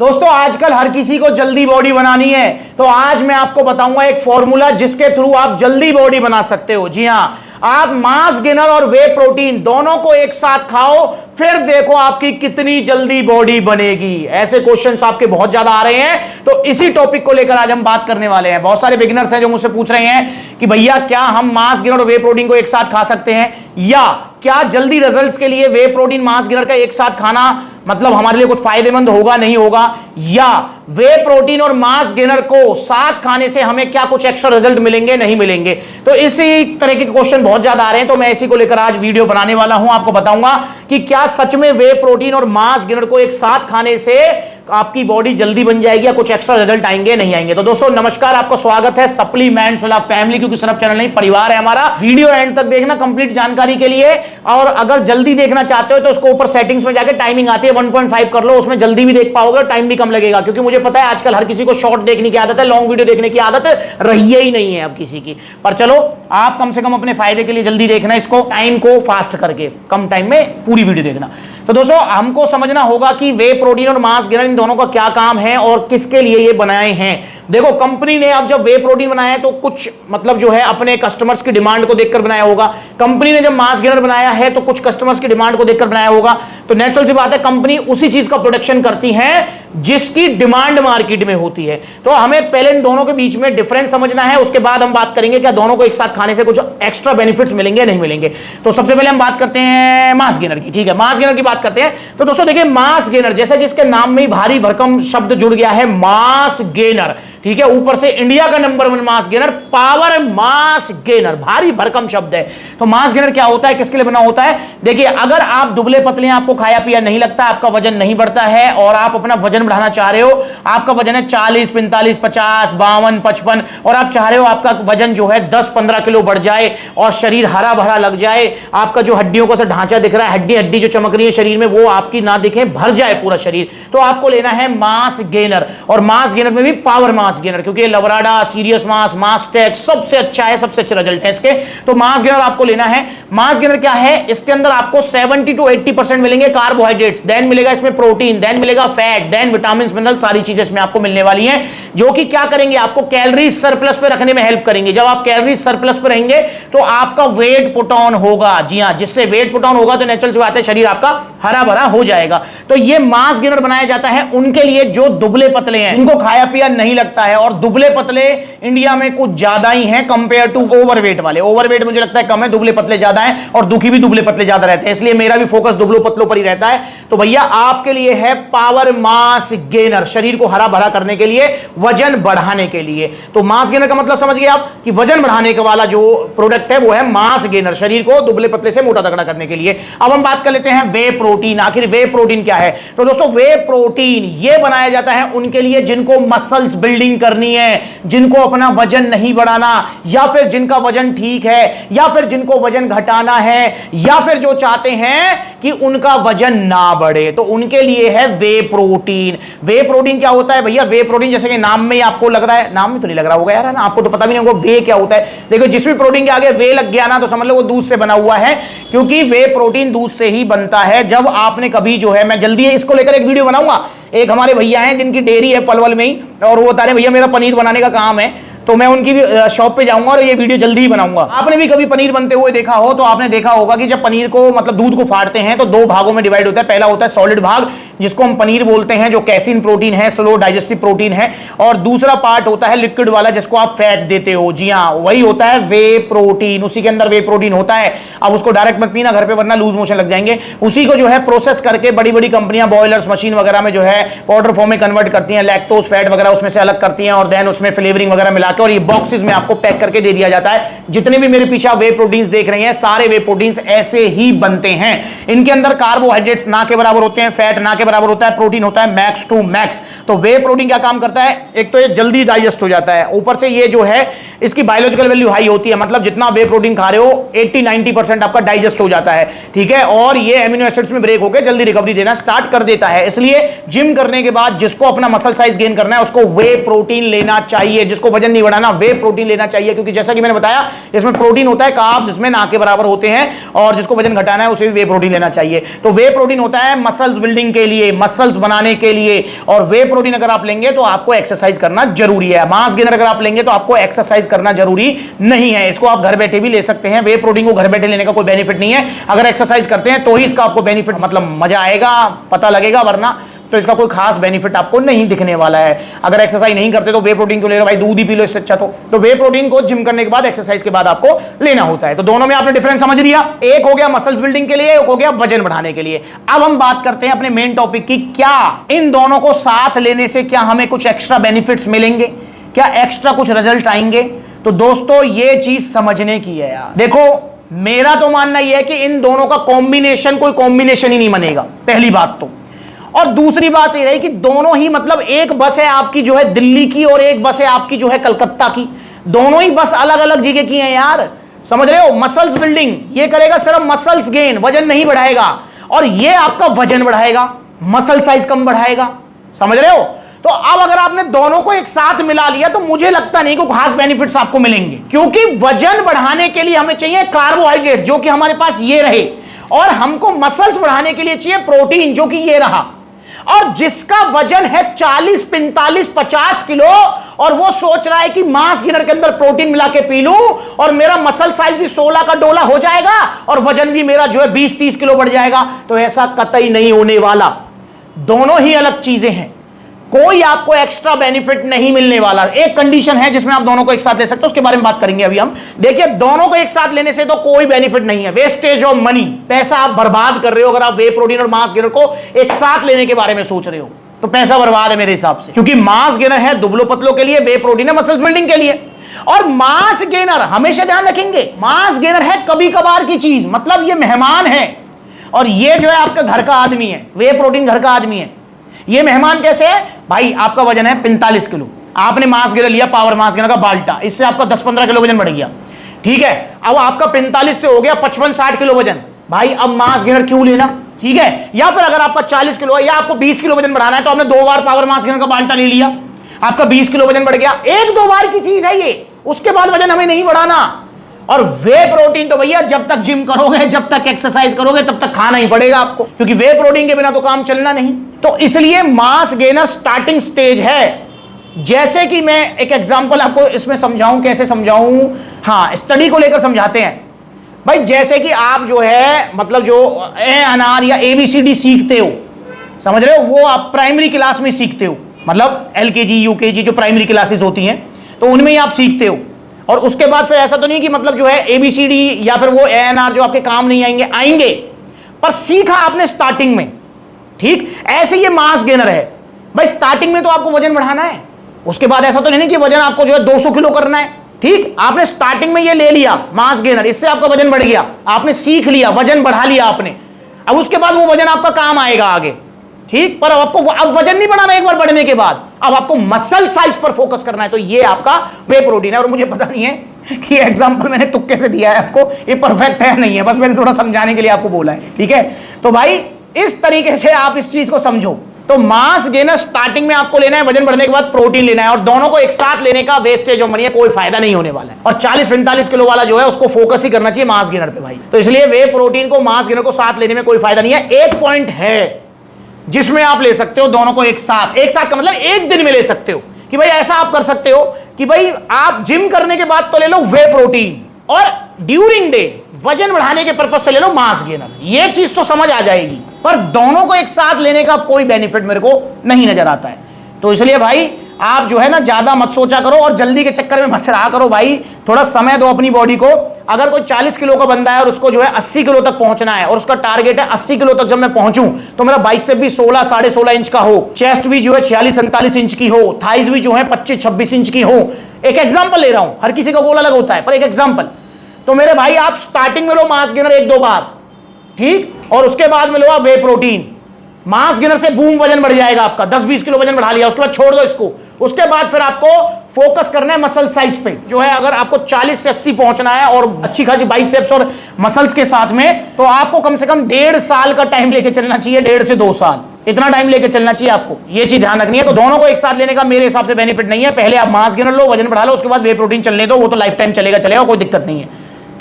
दोस्तों आजकल हर किसी को जल्दी बॉडी बनानी है, तो आज मैं आपको बताऊंगा एक फॉर्मूला जिसके थ्रू आप जल्दी बॉडी बना सकते हो। जी हां, आप मास गेनर और वे प्रोटीन दोनों को एक साथ खाओ, फिर देखो आपकी कितनी जल्दी बॉडी बनेगी। ऐसे क्वेश्चंस आपके बहुत ज्यादा आ रहे हैं, तो इसी टॉपिक को लेकर आज हम बात करने वाले हैं। बहुत सारे बिगिनर्स हैं जो मुझसे पूछ रहे हैं कि भैया क्या हम मास गेनर और वे प्रोटीन को एक साथ खा सकते हैं, या क्या जल्दी रिजल्ट्स के लिए वे प्रोटीन मास गेनर का एक साथ खाना मतलब हमारे लिए कुछ फायदेमंद होगा नहीं होगा, या वे प्रोटीन और मास गेनर को साथ खाने से हमें क्या कुछ एक्स्ट्रा रिजल्ट मिलेंगे नहीं मिलेंगे। तो इसी तरह के क्वेश्चन बहुत ज्यादा आ रहे हैं, तो मैं इसी को लेकर आज वीडियो बनाने वाला हूं। आपको बताऊंगा कि क्या सच में वे प्रोटीन और मास गेनर को एक साथ खाने से आपकी बॉडी जल्दी बन जाएगी या कुछ एक्स्ट्रा रिजल्ट आएंगे नहीं आएंगे। तो दोस्तों नमस्कार, आपका स्वागत है सप्लीमेंट्स वाला फैमिली, क्योंकि सिर्फ चैनल नहीं परिवार है हमारा। वीडियो एंड तक देखना कंप्लीट जानकारी के लिए, और अगर जल्दी देखना चाहते हो तो उसको ऊपर सेटिंग्स में जाकर टाइमिंग आती है 1.5 कर लो, उसमें जल्दी भी देख पाओगे और टाइम भी कम लगेगा। क्योंकि मुझे पता है आजकल हर किसी को शॉर्ट देखने की आदत है, लॉन्ग वीडियो देखने की आदत रही ही नहीं है अब किसी की। पर चलो, आप कम से कम अपने फायदे के लिए जल्दी देखना, इसको टाइम को फास्ट करके कम टाइम में पूरी वीडियो देखना। तो दोस्तों हमको समझना होगा कि वे प्रोटीन और मास गेनर इन दोनों का क्या काम है और किसके लिए ये बनाए हैं। देखो कंपनी ने अब जब वे प्रोटीन बनाया है तो कुछ मतलब जो है अपने कस्टमर्स की डिमांड को देखकर बनाया होगा। कंपनी ने जब मास गेनर बनाया है तो कुछ कस्टमर्स की डिमांड को देखकर बनाया होगा। तो नेचुरल सी बात है, कंपनी उसी चीज का प्रोडक्शन करती है जिसकी डिमांड मार्केट में होती है। तो हमें पहले इन दोनों के बीच में डिफरेंस समझना है, उसके बाद हम बात करेंगे क्या दोनों को एक साथ खाने से कुछ एक्स्ट्रा बेनिफिट्स मिलेंगे नहीं मिलेंगे। तो सबसे पहले हम बात करते हैं मास गेनर की। ठीक है, मास गेनर की बात करते हैं। तो दोस्तों देखिए, मास गेनर जैसा कि इसके नाम में ही भारी भरकम शब्द जुड़ गया है, मास गेनर। ठीक है, ऊपर से इंडिया का number 1 mass gainer, power mass gainer, भारी भरकम शब्द है। तो मास गेनर क्या होता है, किसके लिए बना होता है? देखिए, अगर आप दुबले पतले हैं, आपको खाया पिया नहीं लगता, आपका वजन नहीं बढ़ता है और आप अपना वजन बढ़ाना चाह रहे हो, आपका वजन है 40, 45, 50, 52, 55 और आप चाह रहे हो आपका वजन जो है 10-15 किलो बढ़ जाए और शरीर हरा भरा लग जाए, आपका जो हड्डियों का ढांचा दिख रहा है, हड्डी हड्डी जो चमक रही है शरीर में, वो आपकी ना दिखे, भर जाए पूरा शरीर, तो आपको लेना है मास गेनर। और मास गेनर में भी पावर मास गेनर, क्योंकि लवराडा, सीरियस मास, मासटेक सबसे अच्छा है, सबसे अच्छे रिजल्ट है इसके। तो मास गेनर आपको लेना है। मास गेनर क्या है? इसके अंदर आपको 70 to 80% मिलेंगे कार्बोहाइड्रेट्स, देन मिलेगा इसमें प्रोटीन, देन मिलेगा फैट, देन विटामिन मिनरल, सारी चीजें इसमें आपको मिलने वाली हैं, जो कि क्या करेंगे, आपको कैलोरी सरप्लस पे रखने में हेल्प करेंगे। जब आप कैलोरी सरप्लस पे रहेंगे तो आपका वेट पुट ऑन होगा। जी हां, जिससे वेट पुट ऑन होगा तो नेचुरल सी बात है शरीर आपका हरा भरा हो जाएगा। तो ये मास गेनर बनाया जाता है उनके लिए जो दुबले पतले हैं, जिनको खाया पिया नहीं लगता है। और दुबले पतले इंडिया में कुछ ज्यादा ही हैं कंपेयर टू ओवरवेट वाले। ओवरवेट मुझे लगता है कम है, दुबले पतले ज्यादा हैं और दुखी भी दुबले पतले ज्यादा रहते हैं, इसलिए मेरा भी फोकस दुबले पतलों पर ही रहता है। तो भैया आपके लिए है पावर मास गेनर, शरीर को हरा भरा करने के लिए, वजन बढ़ाने के लिए। तो मास गेनर का मतलब समझ गए आप कि वजन बढ़ाने का वाला जो प्रोडक्ट है वो है मास गेनर, शरीर को दुबले पतले से मोटा तगड़ा करने के लिए। अब हम बात कर लेते हैं वे प्रोटीन। आखिर वे प्रोटीन क्या है? तो दोस्तों वे प्रोटीन ये बनाया जाता है उनके लिए जिनको मसल्स बिल्डिंग करनी है, जिनको अपना वजन नहीं बढ़ाना, या फिर जिनका वजन ठीक है, या फिर जिनको वजन घटाना है, या फिर जो चाहते हैं कि उनका वजन ना बढ़े, तो उनके लिए है वे प्रोटीन। वे प्रोटीन क्या होता है भैया? वे प्रोटीन जैसे कि नाम में ही आपको लग रहा है, नाम में तो नहीं लग रहा होगा यार, है ना, आपको तो पता भी नहीं होगा वे क्या होता है। देखो जिस भी प्रोटीन के आगे वे लग गया ना तो समझ लो वो दूध से बना हुआ है, क्योंकि वे प्रोटीन दूध से ही बनता है। जब आपने कभी जो है, मैं जल्दी इसको लेकर एक वीडियो बनाऊंगा, एक हमारे भैया हैं जिनकी डेयरी है पलवल में ही, और वो बता रहे भैया मेरा पनीर बनाने का काम है, तो मैं उनकी भी शॉप पे जाऊंगा और ये वीडियो जल्दी ही बनाऊंगा। आपने भी कभी पनीर बनते हुए देखा हो तो आपने देखा होगा कि जब पनीर को मतलब दूध को फाड़ते हैं तो 2 भागों में डिवाइड होता है। पहला होता है सॉलिड भाग, जिसको हम पनीर बोलते हैं, जो कैसीन प्रोटीन है, स्लो डाइजेस्टिव प्रोटीन है, और दूसरा पार्ट होता है लिक्विड वाला, जिसको आप फैट देते हो। जी हां, वही होता है वे प्रोटीन, उसी के अंदर वे प्रोटीन होता है। अब उसको डायरेक्ट मत पीना घर पे, वरना लूज मोशन लग जाएंगे। उसी को जो है प्रोसेस करके बड़ी बड़ी कंपनियां बॉयलर्स मशीन वगैरह में जो है पाउडर फॉर्म में कन्वर्ट करती हैं, लैक्टोज फैट वगैरह उसमें से अलग करती हैं, और देन उसमें फ्लेवरिंग वगैरह मिला के और ये बॉक्सेस में आपको पैक करके दे दिया जाता है। जितने भी मेरे पीछे वे प्रोटीन्स देख रहे हैं, सारे वे प्रोटीन्स ऐसे ही बनते हैं। इनके अंदर कार्बोहाइड्रेट्स ना के बराबर होते हैं, फैट ना के बराबर होता है, प्रोटीन होता है मैक्स टू मैक्स। तो वे प्रोटीन क्या काम करता है? एक तो ये जल्दी डाइजेस्ट हो जाता है, ऊपर से ये जो है इसकी बायोलॉजिकल वैल्यू हाई होती है, मतलब जितना वे प्रोटीन खा रहे हो 80-90% आपका डाइजेस्ट हो जाता है। ठीक है, और ये एमिनो एसिड्स में ब्रेक होकर जल्दी रिकवरी देना स्टार्ट कर देता है। इसलिए जिम करने के बाद जिसको अपना मसल साइज गेन करना है उसको वे प्रोटीन लेना चाहिए, जिसको वजन नहीं बढ़ाना वे प्रोटीन लेना चाहिए, क्योंकि जैसा कि मैंने बताया इसमें प्रोटीन होता है, कार्ब्स इसमें ना के बराबर होते हैं, और जिसको वजन घटाना है उसे भी वे प्रोटीन लेना चाहिए। तो वे प्रोटीन होता है मसल्स बिल्डिंग के लिए, मसल्स बनाने के लिए। और वे प्रोटीन अगर आप लेंगे तो आपको एक्सरसाइज करना जरूरी है। मास गेनर अगर आप लेंगे तो आपको एक्सरसाइज करना जरूरी नहीं है। इसको आप घर बैठे भी ले सकते हैं। वे प्रोटीन को घर बैठे लेने का कोई बेनिफिट नहीं है। अगर एक्सरसाइज करते हैं तो ही इसका आपको बेनिफिट, मतलब मजा आएगा, पता लगेगा, वरना तो इसका कोई खास बेनिफिट आपको नहीं दिखने वाला है। अगर एक्सरसाइज नहीं करते तो वे प्रोटीन क्यों ले रहे हो भाई, दूध ही पी लो इससे अच्छा। तो वे प्रोटीन को जिम करने के बाद, एक्सरसाइज के बाद आपको लेना होता है। तो दोनों में आपने डिफरेंस समझ लिया। एक हो गया मसल्स बिल्डिंग के लिए, एक हो गया वजन बढ़ाने के लिए। अब हम बात करते हैं अपने मेन टॉपिक की, क्या इन दोनों को साथ लेने से क्या हमें कुछ एक्स्ट्रा बेनिफिट्स मिलेंगे, क्या एक्स्ट्रा कुछ रिजल्ट आएंगे। तो दोस्तों ये चीज समझने की है यार। देखो मेरा तो मानना यह है कि इन दोनों का कॉम्बिनेशन कोई कॉम्बिनेशन ही नहीं बनेगा, पहली बात तो। और दूसरी बात यह रही कि दोनों ही, मतलब एक बस है आपकी जो है दिल्ली की और एक बस है आपकी जो है कलकत्ता की। दोनों ही बस अलग अलग जगह की हैं यार, समझ रहे हो। मसल्स बिल्डिंग ये करेगा सिर्फ मसल्स गेन, वजन नहीं बढ़ाएगा। और ये आपका वजन बढ़ाएगा, मसल साइज कम बढ़ाएगा, समझ रहे हो। तो अब अगर आपने दोनों को एक साथ मिला लिया तो मुझे लगता नहीं कि खास बेनिफिट्स आपको मिलेंगे, क्योंकि वजन बढ़ाने के लिए हमें चाहिए कार्बोहाइड्रेट जो कि हमारे पास ये रहे, और हमको मसल्स बढ़ाने के लिए चाहिए प्रोटीन जो कि ये रहा। और जिसका वजन है 40, 45, 50 किलो और वो सोच रहा है कि मास गेनर के अंदर प्रोटीन मिला के पी लूं और मेरा मसल साइज भी 16 का डोला हो जाएगा और वजन भी मेरा जो है 20-30 किलो बढ़ जाएगा, तो ऐसा कतई नहीं होने वाला। दोनों ही अलग चीजें हैं, कोई आपको एक्स्ट्रा बेनिफिट नहीं मिलने वाला। एक कंडीशन है जिसमें आप दोनों को एक साथ ले सकते हो, उसके बारे में बात करेंगे अभी हम। देखिए दोनों को एक साथ लेने से तो कोई बेनिफिट नहीं है, वेस्टेज ऑफ मनी, पैसा आप बर्बाद कर रहे हो अगर आप वे प्रोटीन और मास गेनर को एक साथ लेने के बारे में सोच रहे हो, तो पैसा बर्बाद है मेरे हिसाब से। क्योंकि मास गेनर है दुबलो पतलों के लिए, वे प्रोटीन है मसल्स बिल्डिंग के लिए। और मास गेनर हमेशा ध्यान रखेंगे, मास गेनर है कभी कभार की चीज, मतलब ये मेहमान है और ये जो है आपका घर का आदमी है। वे प्रोटीन घर का आदमी है, ये मेहमान कैसे है भाई। आपका वजन है 45 किलो, आपने मास गेनर लिया, पावर मास गेनर का बाल्टा, इससे आपका 10-15 किलो वजन बढ़ गया, ठीक है। अब आपका 45 से हो गया 55-60 किलो वजन, भाई अब मास गेनर क्यों लेना, ठीक है। या फिर अगर आपका 40 किलो है या आपको 20 किलो वजन बढ़ाना है तो आपने 2 बार पावर मास गेनर का बाल्टा ले लिया, आपका 20 किलो वजन बढ़ गया। 1-2 बार की चीज है ये, उसके बाद वजन हमें नहीं बढ़ाना। और वे प्रोटीन तो भैया जब तक जिम करोगे, जब तक एक्सरसाइज करोगे, तब तक खाना ही पड़ेगा आपको, क्योंकि वे प्रोटीन के बिना तो काम चलना नहीं। तो इसलिए मास गेनर स्टार्टिंग स्टेज है। जैसे कि मैं एक एग्जांपल आपको इसमें समझाऊं, कैसे समझाऊं, हाँ स्टडी को लेकर समझाते हैं भाई। जैसे कि आप जो है मतलब जो अनार या ABCD सीखते हो, समझ रहे हो, वो आप प्राइमरी क्लास में सीखते हो, मतलब LKG UKG जो प्राइमरी क्लासेस होती हैं तो उनमें ही आप सीखते हो। और उसके बाद फिर ऐसा तो नहीं कि मतलब जो है ABCD या फिर वो ANR जो आपके काम नहीं आएंगे, आएंगे, पर सीखा आपने स्टार्टिंग में, ठीक। ऐसे ये मास गेनर है भाई, स्टार्टिंग में तो आपको वजन बढ़ाना है, उसके बाद ऐसा तो नहीं कि वजन आपको जो है 200 किलो करना है, ठीक। आपने स्टार्टिंग में ये ले लिया मास गेनर, इससे आपका वजन बढ़ गया, आपने सीख लिया, वजन बढ़ा लिया आपने। अब उसके बाद वो वजन आपका काम आएगा आगे, ठीक। पर आपको अब वजन नहीं बढ़ाना एक बार बढ़ने के बाद, अब आपको मसल साइज पर फोकस करना है। तो ये आपका वे प्रोटीन है। और मुझे पता नहीं है कि एग्जांपल मैंने तुक्के से दिया है आपको, ये परफेक्ट है नहीं है, बस मैंने थोड़ा समझाने के लिए आपको बोला है, ठीक है। तो भाई इस तरीके से आप इस चीज को समझो। तो मास गेनर स्टार्टिंग में आपको लेना है, वजन बढ़ने के बाद प्रोटीन लेना है, और दोनों को एक साथ लेने का वेस्टेज ऑफ मनी है, कोई फायदा नहीं होने वाला है। और 40-45 किलो वाला जो है उसको फोकस ही करना चाहिए मास गेनर पे भाई। तो इसलिए वे प्रोटीन को मास गेनर को साथ लेने में कोई फायदा नहीं है। एक पॉइंट है जिसमें आप ले सकते हो दोनों को एक साथ। एक साथ का मतलब एक दिन में ले सकते हो कि भाई ऐसा आप कर सकते हो कि भाई आप जिम करने के बाद तो ले लो वे प्रोटीन, और ड्यूरिंग डे वजन बढ़ाने के पर्पज से ले लो मास गेनर। ये चीज तो समझ आ जाएगी, पर दोनों को एक साथ लेने का कोई बेनिफिट मेरे को नहीं नजर आता है। तो इसलिए भाई आप जो है ना ज्यादा मत सोचा करो और जल्दी के चक्कर में मत रहा करो भाई, थोड़ा समय दो अपनी बॉडी को। अगर कोई 40 किलो का बंदा है और उसको जो है 80 किलो तक पहुंचना है और उसका टारगेट है 80 किलो तक जब मैं पहुंचूं तो मेरा बाइसेप भी 16-16.5 इंच का हो, चेस्ट भी जो है 46-47 इंच की हो, थाइज भी जो है 25-26 इंच की हो। एक एग्जाम्पल ले रहा हूं, हर किसी का गोल अलग होता है, पर एक एग्जाम्पल। तो मेरे भाई आप स्टार्टिंग में लो मास गेनर 1-2 बार, ठीक, और उसके बाद में लो आप वे प्रोटीन। मास गेनर से बूम वजन बढ़ जाएगा आपका, 10-20 किलो वजन बढ़ा लिया, उसके बाद छोड़ दो इसको। उसके बाद फिर आपको फोकस करना है मसल साइज पे, जो है अगर आपको 40 से 80 पहुंचना है और अच्छी खासी बाइसेप्स और मसल्स के साथ में, तो आपको कम से कम 1.5 साल का टाइम लेके चलना चाहिए, 1.5 से 2 साल, इतना टाइम लेके चलना चाहिए आपको। ये चीज ध्यान रखनी है। तो दोनों को एक साथ लेने का मेरे हिसाब से बेनिफिट नहीं है। पहले आप मास गेनर लो, वजन बढ़ा लो, उसके बाद वे प्रोटीन चलने दो, वो तो लाइफ टाइम चलेगा, कोई दिक्कत नहीं है।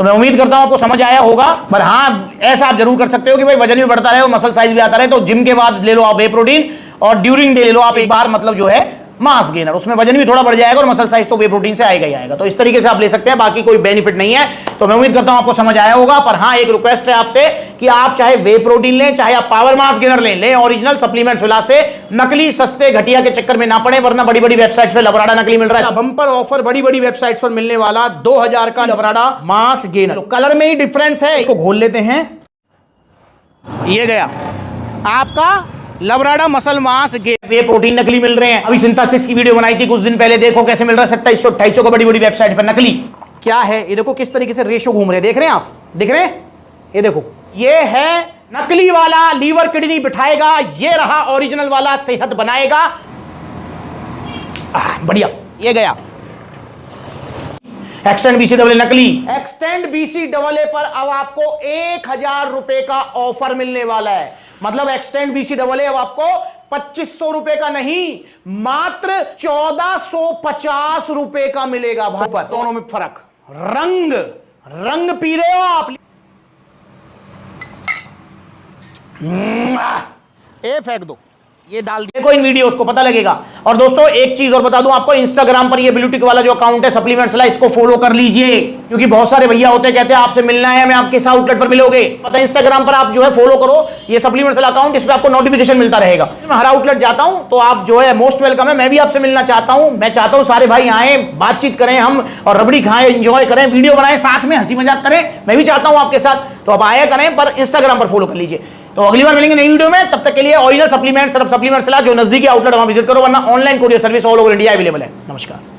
तो मैं उम्मीद करता हूं आपको समझ आया होगा। पर हां, ऐसा आप जरूर कर सकते हो कि भाई वजन भी बढ़ता रहे और मसल साइज भी आता रहे, तो जिम के बाद ले लो आप वे प्रोटीन और ड्यूरिंग डे ले लो आप एक बार, मतलब जो है मास गेनर, उसमें वजन भी थोड़ा बढ़ जाएगा और मसल साइज तो वे प्रोटीन से आएगा ही आएगा। तो इस तरीके से आप ले सकते हैं, बाकी कोई बेनिफिट नहीं है। तो मैं उम्मीद करता हूं आपको समझ आया होगा। पर हां, एक रिक्वेस्ट है आपसे कि आप चाहे वे प्रोटीन लें, चाहे आप पावर मास गेनर लें ओरिजिनल सप्लीमेंट्स विला से, नकली सस्ते घटिया के चक्कर में ना पड़े, वरना बड़ी बड़ी वेबसाइट्स पे लबराडा नकली मिल रहा है। बंपर ऑफर बड़ी बड़ी वेबसाइट्स पर मिलने वाला 2000 का लबराडा मास गेनर, तो कलर में ही डिफरेंस है, इसको खोल लेते हैं। ये गया आपका लबराडा मसल मास वे प्रोटीन नकली मिल रहे हैं। अभी सिंथेसिस की वीडियो बनाई थी कुछ दिन पहले, देखो कैसे मिल रहा है 2700-2800 का बड़ी बड़ी वेबसाइट पर नकली। क्या है ये, देखो किस तरीके से रेशो घूम रहे, देख रहे हैं आप, दिख रहे हैं, ये देखो, ये है नकली वाला लीवर किडनी बिठाएगा, ये रहा ओरिजिनल वाला सेहत बनाएगा। बढ़िया, ये गया एक्सटेंड बीसी डबल ए नकली। एक्सटेंड बीसी डबल ए पर अब आपको 1000 रुपए का ऑफर मिलने वाला है। मतलब एक्सटेंड बीसी डबल ए अब आपको 2500 रुपए का नहीं, मात्र 1450 रुपए का मिलेगा। भाई दोनों में फर्क, रंग पी रहे हो आप। ये फेंक दो, ये डाल देखो इन वीडियोस को, पता लगेगा। और दोस्तों एक चीज और बता दूं आपको, इंस्टाग्राम पर ये ब्लूटिक वाला जो अकाउंट है सप्लीमेंट्स वाला, इसको फॉलो कर लीजिए, क्योंकि बहुत सारे भैया होते हैं कहते हैं आपसे मिलना है, मैं आपके इस आउटलेट पर मिलोगे। पता है, इंस्टाग्राम पर आप जो है फॉलो करो ये सप्लीमेंट्स वाला अकाउंट, इस पर आपको नोटिफिकेशन मिलता रहेगा। मैं हर आउटलेट जाता हूं तो आप जो है मोस्ट वेलकम है। मैं भी आपसे मिलना चाहता हूं, मैं चाहता हूं सारे भाई आए, बातचीत करें हम, और रबड़ी खाएं, एंजॉय करें, वीडियो बनाएं, साथ में हंसी मजाक करें। मैं भी चाहता हूं आपके साथ, तो आप आया करें, पर इंस्टाग्राम पर फॉलो कर लीजिए। तो अगली बार मिलेंगे नई वीडियो में, तब तक के लिए ओरिजिनल सप्लीमेंट, सिर्फ सप्लीमेंट्स ला जो नजदीकी आउटलेट वहां विजिट करो, वरना online courier service all over India available है। नमस्कार।